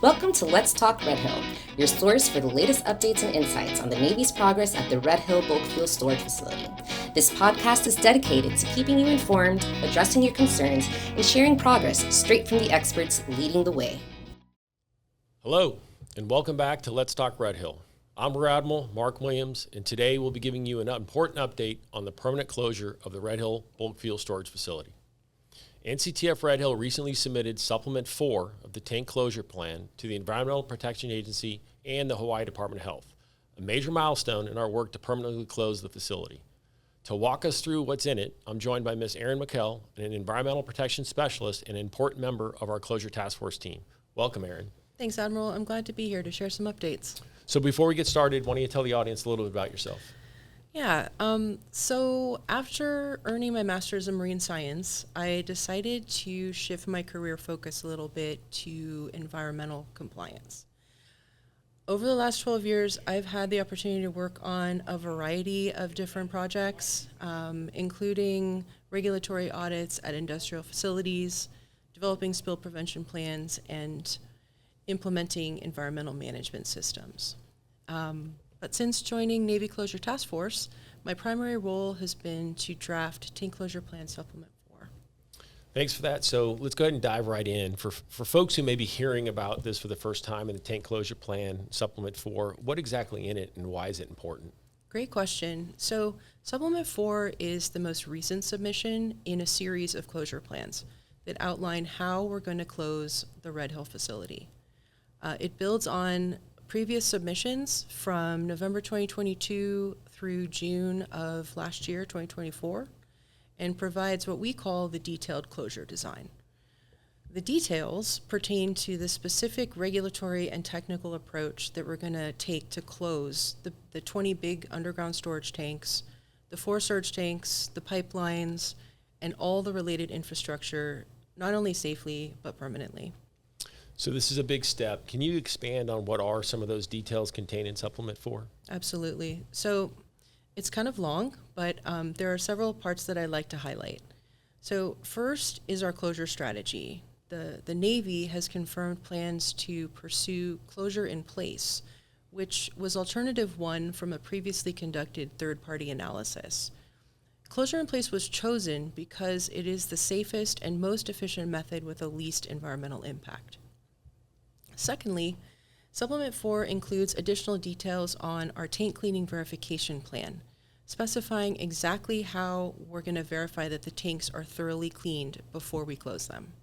Welcome to Let's Talk Red Hill, your source for the latest updates and insights on the Navy's progress at the Red Hill Bulk Fuel Storage Facility. This podcast is dedicated to keeping you informed, addressing your concerns, and sharing progress straight from the experts leading the way. Hello, and welcome back to Let's Talk Red Hill. I'm Rear Admiral Mark Williams, and today we'll be giving you an important update on the permanent closure of the Red Hill Bulk Fuel Storage Facility. NCTF Red Hill recently submitted Supplement 4 of the tank closure plan to the Environmental Protection Agency and the Hawaii Department of Health, a major milestone in our work to permanently close the facility. To walk us through what's in it, I'm joined by Ms. Erin McKell, an environmental protection specialist and an important member of our Closure Task Force team. Welcome, Erin. Thanks, Admiral. I'm glad to be here to share some updates. So before we get started, why don't you tell the audience a little bit about yourself? So after earning my master's in marine science, I decided to shift my career focus a little bit to environmental compliance. Over the last 12 years, I've had the opportunity to work on a variety of different projects, including regulatory audits at industrial facilities, developing spill prevention plans, and implementing environmental management systems. But since joining Navy Closure Task Force, my primary role has been to draft Tank Closure Plan Supplement 4. Thanks for that. So let's go ahead and dive right in. For folks who may be hearing about this for the first time in the Tank Closure Plan Supplement 4, what exactly in it and why is it important? Great question. So Supplement 4 is the most recent submission in a series of closure plans that outline how we're going to close the Red Hill facility. It builds on previous submissions from November 2022 through June of last year, 2024, and provides what we call the detailed closure design. The details pertain to the specific regulatory and technical approach that we're going to take to close the 20 big underground storage tanks, the 4 surge tanks, the pipelines, and all the related infrastructure, not only safely, but permanently. So this is a big step. Can you expand on what are some of those details contained in Supplement 4? Absolutely. So it's kind of long, but there are several parts that I'd like to highlight. So first is our closure strategy. The Navy has confirmed plans to pursue closure in place, which was alternative 1 from a previously conducted third-party analysis. Closure in place was chosen because it is the safest and most efficient method with the least environmental impact. Secondly, Supplement 4 includes additional details on our tank cleaning verification plan, specifying exactly how we're going to verify that the tanks are thoroughly cleaned before we close them.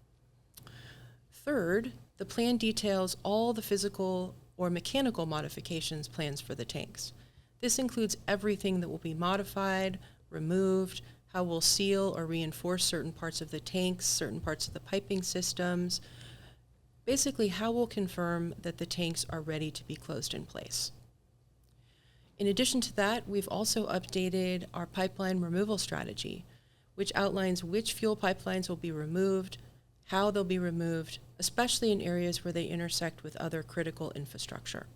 Third, the plan details all the physical or mechanical modifications plans for the tanks. This includes everything that will be modified, removed, how we'll seal or reinforce certain parts of the tanks, certain parts of the piping systems, basically how we'll confirm that the tanks are ready to be closed in place. In addition to that, we've also updated our pipeline removal strategy, which outlines which fuel pipelines will be removed, how they'll be removed, especially in areas where they intersect with other critical infrastructure.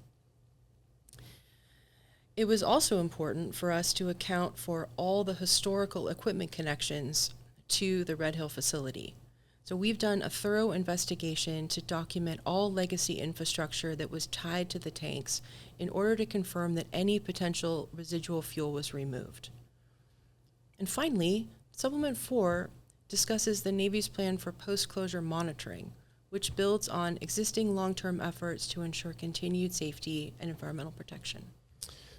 It was also important for us to account for all the historical equipment connections to the Red Hill facility. So we've done a thorough investigation to document all legacy infrastructure that was tied to the tanks in order to confirm that any potential residual fuel was removed. And finally, Supplement 4 discusses the Navy's plan for post-closure monitoring, which builds on existing long-term efforts to ensure continued safety and environmental protection.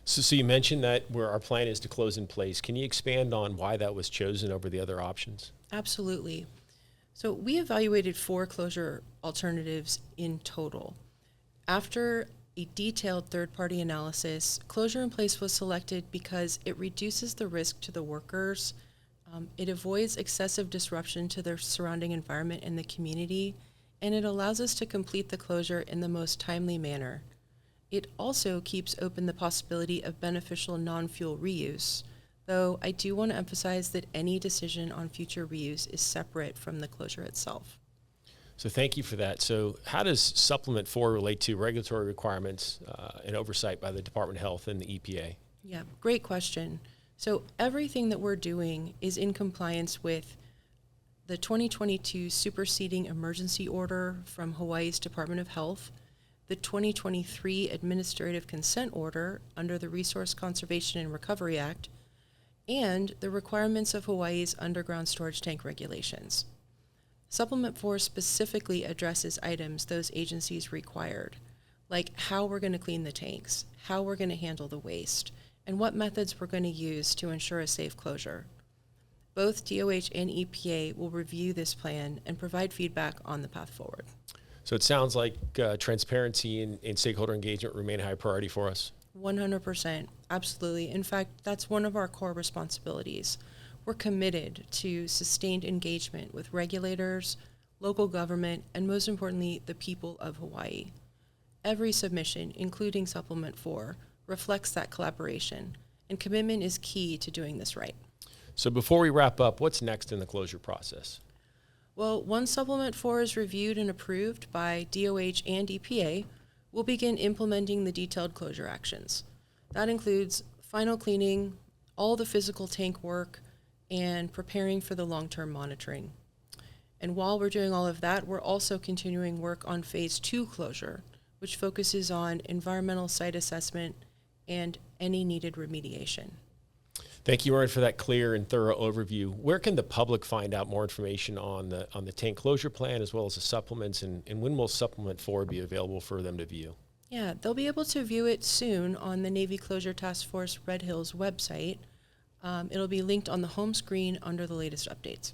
So you mentioned that where our plan is to close in place. Can you expand on why that was chosen over the other options? Absolutely. So we evaluated 4 closure alternatives in total. After a detailed third-party analysis, closure in place was selected because it reduces the risk to the workers, it avoids excessive disruption to their surrounding environment and the community, and it allows us to complete the closure in the most timely manner. It also keeps open the possibility of beneficial non-fuel reuse, though I do want to emphasize that any decision on future reuse is separate from the closure itself. So thank you for that. So how does Supplement 4 relate to regulatory requirements and oversight by the Department of Health and the EPA? Yeah, great question. So everything that we're doing is in compliance with the 2022 superseding emergency order from Hawaii's Department of Health the 2023 Administrative Consent Order under the Resource Conservation and Recovery Act, and the requirements of Hawaii's underground storage tank regulations. Supplement 4 specifically addresses items those agencies required, like how we're going to clean the tanks, how we're going to handle the waste, and what methods we're going to use to ensure a safe closure. Both DOH and EPA will review this plan and provide feedback on the path forward. So it sounds like transparency and stakeholder engagement remain a high priority for us. 100%, absolutely. In fact, that's one of our core responsibilities. We're committed to sustained engagement with regulators, local government, and most importantly, the people of Hawaii. Every submission, including Supplement 4, reflects that collaboration, and commitment is key to doing this right. So before we wrap up, what's next in the closure process? Well, once Supplement 4 is reviewed and approved by DOH and EPA, we'll begin implementing the detailed closure actions. That includes final cleaning, all the physical tank work, and preparing for the long-term monitoring. And while we're doing all of that, we're also continuing work on Phase 2 closure, which focuses on environmental site assessment and any needed remediation. Thank you, Erin, for that clear and thorough overview. Where can the public find out more information on the tank closure plan as well as the supplements, and when will Supplement 4 be available for them to view? Yeah, they'll be able to view it soon on the Navy Closure Task Force Red Hills website. It'll be linked on the home screen under the latest updates.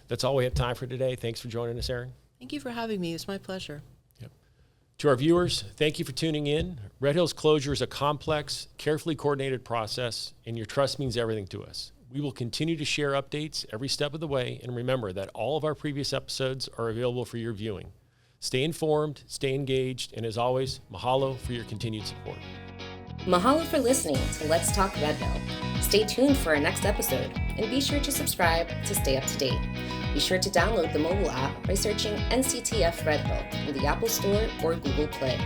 That's all we have time for today. Thanks for joining us, Erin. Thank you for having me. It's my pleasure. To our viewers, thank you for tuning in. Red Hills closure is a complex, carefully coordinated process, and your trust means everything to us. We will continue to share updates every step of the way, and remember that all of our previous episodes are available for your viewing. Stay informed, stay engaged, and as always, mahalo for your continued support. Mahalo for listening to Let's Talk Red Hill. Stay tuned for our next episode, and be sure to subscribe to stay up to date. Be sure to download the mobile app by searching NCTF Red Hill in the Apple Store or Google Play.